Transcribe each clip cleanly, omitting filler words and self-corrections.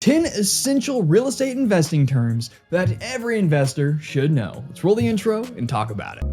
10 essential real estate investing terms that every investor should know. Let's roll the intro and talk about it.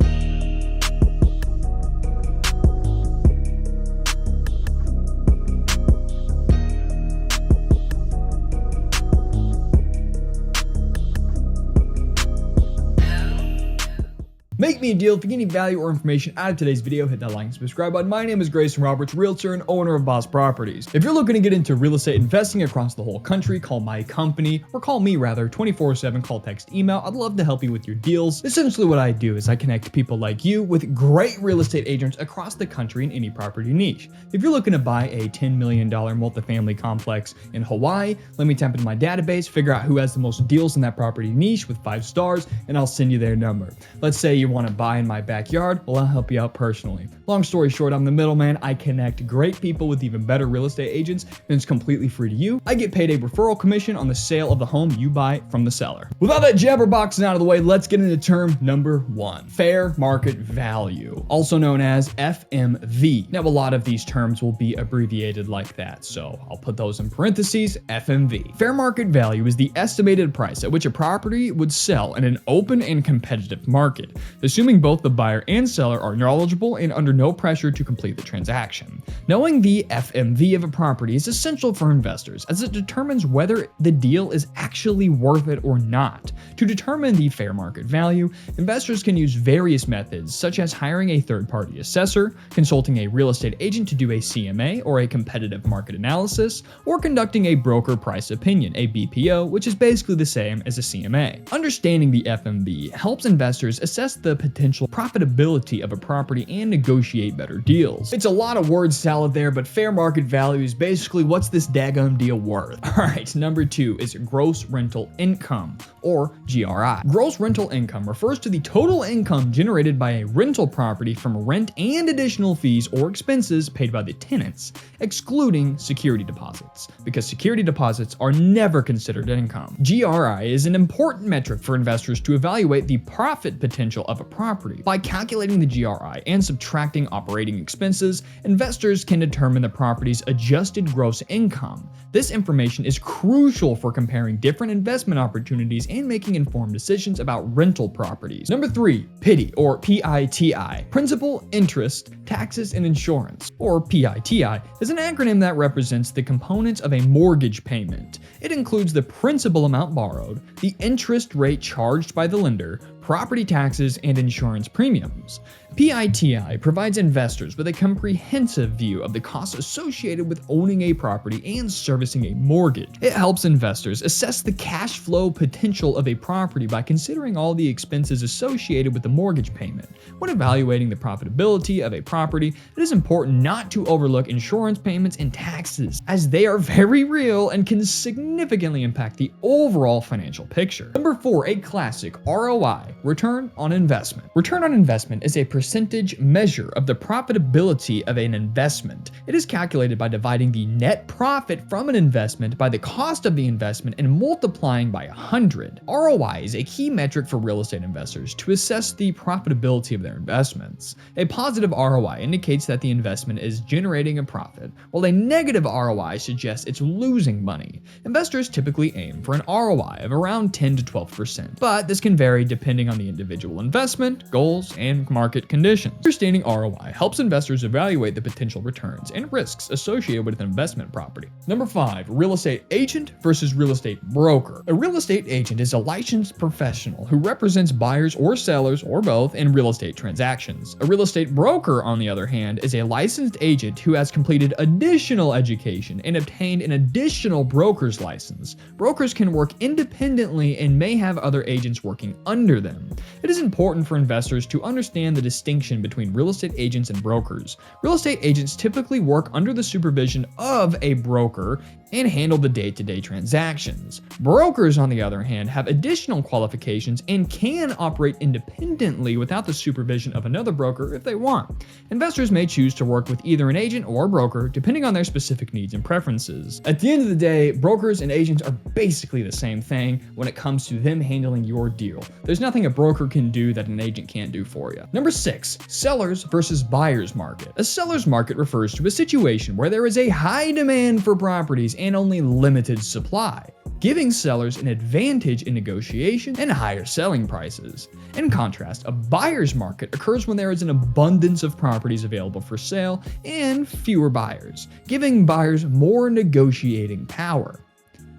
Make me a deal. If you get any value or information out of today's video, hit that like and subscribe button. My name is Greyson Roberts, realtor and owner of Boss Properties. If you're looking to get into real estate investing across the whole country, call my company, or call me rather, 24/7, call, text, email. I'd love to help you with your deals. Essentially what I do is I connect people like you with great real estate agents across the country in any property niche. If you're looking to buy a $10 million multifamily complex in Hawaii, let me tap into my database, figure out who has the most deals in that property niche with 5 stars, and I'll send you their number. Let's say you want to buy in my backyard, well, I'll help you out personally. Long story short, I'm the middleman. I connect great people with even better real estate agents, and it's completely free to you. I get paid a referral commission on the sale of the home you buy from the seller. With all that jabberboxing out of the way, let's get into term number 1, fair market value, also known as FMV. Now, a lot of these terms will be abbreviated like that, so I'll put those in parentheses, FMV. Fair market value is the estimated price at which a property would sell in an open and competitive market, assuming both the buyer and seller are knowledgeable and under no pressure to complete the transaction. Knowing the FMV of a property is essential for investors as it determines whether the deal is actually worth it or not. To determine the fair market value, investors can use various methods such as hiring a third-party assessor, consulting a real estate agent to do a CMA or a competitive market analysis, or conducting a broker price opinion, a BPO, which is basically the same as a CMA. Understanding the FMV helps investors assess the potential profitability of a property and negotiate better deals. It's a lot of word salad there, but fair market value is basically what's this daggum deal worth. Alright, number 2 is gross rental income, or GRI. Gross rental income refers to the total income generated by a rental property from rent and additional fees or expenses paid by the tenants, excluding security deposits, because security deposits are never considered income. GRI is an important metric for investors to evaluate the profit potential of a property. By calculating the GRI and subtracting operating expenses, investors can determine the property's adjusted gross income. This information is crucial for comparing different investment opportunities and making informed decisions about rental properties. Number 3, PITI, or PITI, Principal, Interest, Taxes, and Insurance, or PITI, is an acronym that represents the components of a mortgage payment. It includes the principal amount borrowed, the interest rate charged by the lender, property taxes, and insurance premiums. PITI provides investors with a comprehensive view of the costs associated with owning a property and servicing a mortgage. It helps investors assess the cash flow potential of a property by considering all the expenses associated with the mortgage payment. When evaluating the profitability of a property, it is important not to overlook insurance payments and taxes, as they are very real and can significantly impact the overall financial picture. Number 4, a classic, ROI, return on investment. Return on investment is a percentage measure of the profitability of an investment. It is calculated by dividing the net profit from an investment by the cost of the investment and multiplying by 100. ROI is a key metric for real estate investors to assess the profitability of their investments. A positive ROI indicates that the investment is generating a profit, while a negative ROI suggests it's losing money. Investors typically aim for an ROI of around 10 to 12%, but this can vary depending on the individual investment, goals, and market conditions. Understanding ROI helps investors evaluate the potential returns and risks associated with an investment property. Number 5, real estate agent versus real estate broker. A real estate agent is a licensed professional who represents buyers or sellers or both in real estate transactions. A real estate broker, on the other hand, is a licensed agent who has completed additional education and obtained an additional broker's license. Brokers can work independently and may have other agents working under them. It is important for investors to understand the distinction between real estate agents and brokers. Real estate agents typically work under the supervision of a broker and handle the day-to-day transactions. Brokers, on the other hand, have additional qualifications and can operate independently without the supervision of another broker if they want. Investors may choose to work with either an agent or a broker, depending on their specific needs and preferences. At the end of the day, brokers and agents are basically the same thing when it comes to them handling your deal. There's nothing a broker can do that an agent can't do for you. Number 6, sellers versus buyers market. A seller's market refers to a situation where there is a high demand for properties and only limited supply. giving sellers an advantage in negotiation and higher selling prices. In contrast, a buyer's market occurs when there is an abundance of properties available for sale and fewer buyers, giving buyers more negotiating power.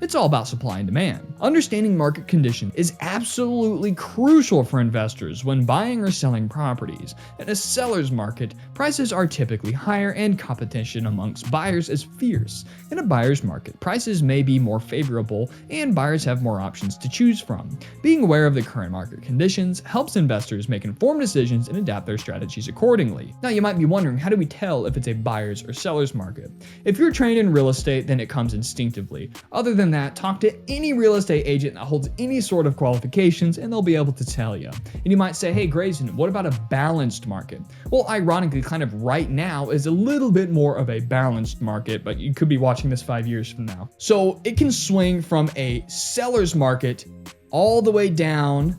It's all about supply and demand. Understanding market condition is absolutely crucial for investors when buying or selling properties. In a seller's market, prices are typically higher and competition amongst buyers is fierce. In a buyer's market, prices may be more favorable and buyers have more options to choose from. Being aware of the current market conditions helps investors make informed decisions and adapt their strategies accordingly. Now you might be wondering, how do we tell if it's a buyer's or seller's market? If you're trained in real estate, then it comes instinctively. Other than that, talk to any real estate agent that holds any sort of qualifications and they'll be able to tell you. And you might say, hey Greyson, what about a balanced market? Well, ironically, kind of right now is a little bit more of a balanced market, but you could be watching this 5 years from now. So it can swing from a seller's market all the way down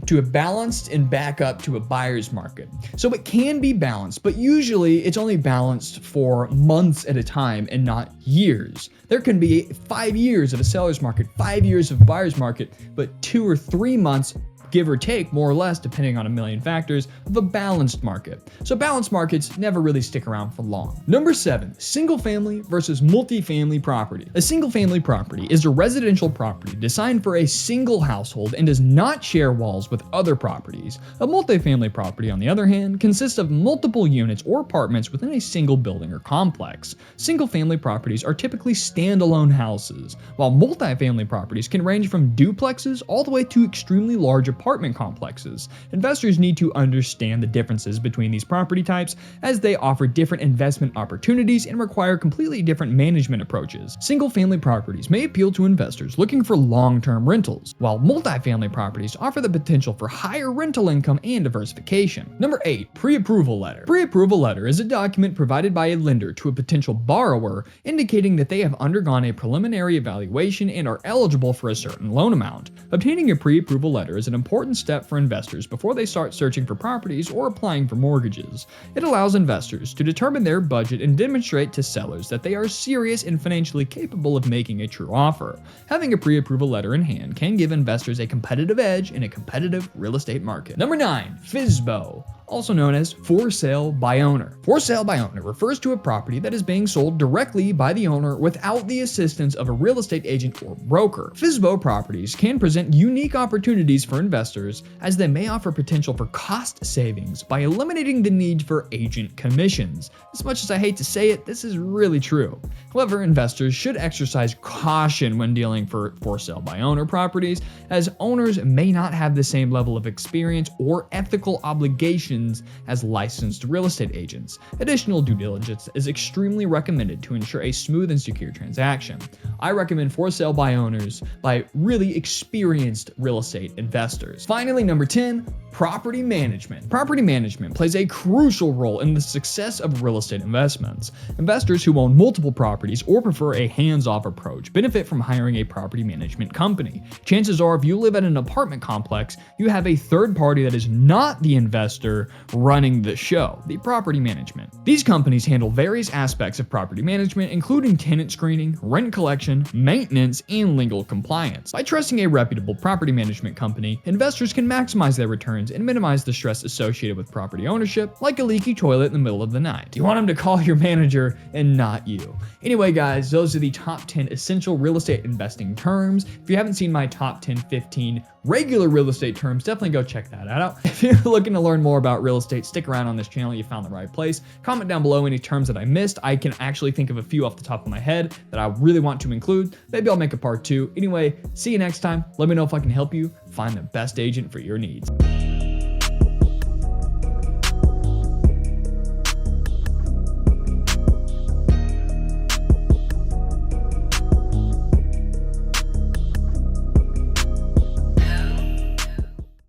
to a balanced and back up to a buyer's market. So it can be balanced, but usually it's only balanced for months at a time and not years. There can be 5 years of a seller's market, 5 years of a buyer's market, but 2 or 3 months, give or take, more or less, depending on a million factors, of a balanced market. So balanced markets never really stick around for long. Number 7, single family versus multifamily property. A single family property is a residential property designed for a single household and does not share walls with other properties. A multifamily property, on the other hand, consists of multiple units or apartments within a single building or complex. Single family properties are typically standalone houses, while multifamily properties can range from duplexes all the way to extremely large apartment complexes. Investors need to understand the differences between these property types as they offer different investment opportunities and require completely different management approaches. Single-family properties may appeal to investors looking for long-term rentals, while multifamily properties offer the potential for higher rental income and diversification. Number 8, pre-approval letter. Pre-approval letter is a document provided by a lender to a potential borrower indicating that they have undergone a preliminary evaluation and are eligible for a certain loan amount. Obtaining a pre-approval letter is an important step for investors before they start searching for properties or applying for mortgages. It allows investors to determine their budget and demonstrate to sellers that they are serious and financially capable of making a true offer. Having a pre-approval letter in hand can give investors a competitive edge in a competitive real estate market. Number 9, FSBO, also known as for sale by owner. For sale by owner refers to a property that is being sold directly by the owner without the assistance of a real estate agent or broker. FSBO properties can present unique opportunities for investors as they may offer potential for cost savings by eliminating the need for agent commissions. As much as I hate to say it, this is really true. However, investors should exercise caution when dealing for sale by owner properties, as owners may not have the same level of experience or ethical obligations as licensed real estate agents. Additional due diligence is extremely recommended to ensure a smooth and secure transaction. I recommend for sale by owners by really experienced real estate investors. Finally, number 10, property management. Property management plays a crucial role in the success of real estate investments. Investors who own multiple properties or prefer a hands-off approach benefit from hiring a property management company. Chances are, if you live at an apartment complex, you have a third party that is not the investor running the show, the property management. These companies handle various aspects of property management, including tenant screening, rent collection, maintenance, and legal compliance. By trusting a reputable property management company, investors can maximize their returns and minimize the stress associated with property ownership, like a leaky toilet in the middle of the night. You want them to call your manager and not you. Anyway, guys, those are the top 10 essential real estate investing terms. If you haven't seen my top 10, 15 regular real estate terms, definitely go check that out. If you're looking to learn more about real estate, stick around on this channel. You found the right place. Comment down below any terms that I missed. I can actually think of a few off the top of my head that I really want to include. Maybe I'll make a part 2. Anyway, see you next time. Let me know if I can help you find the best agent for your needs.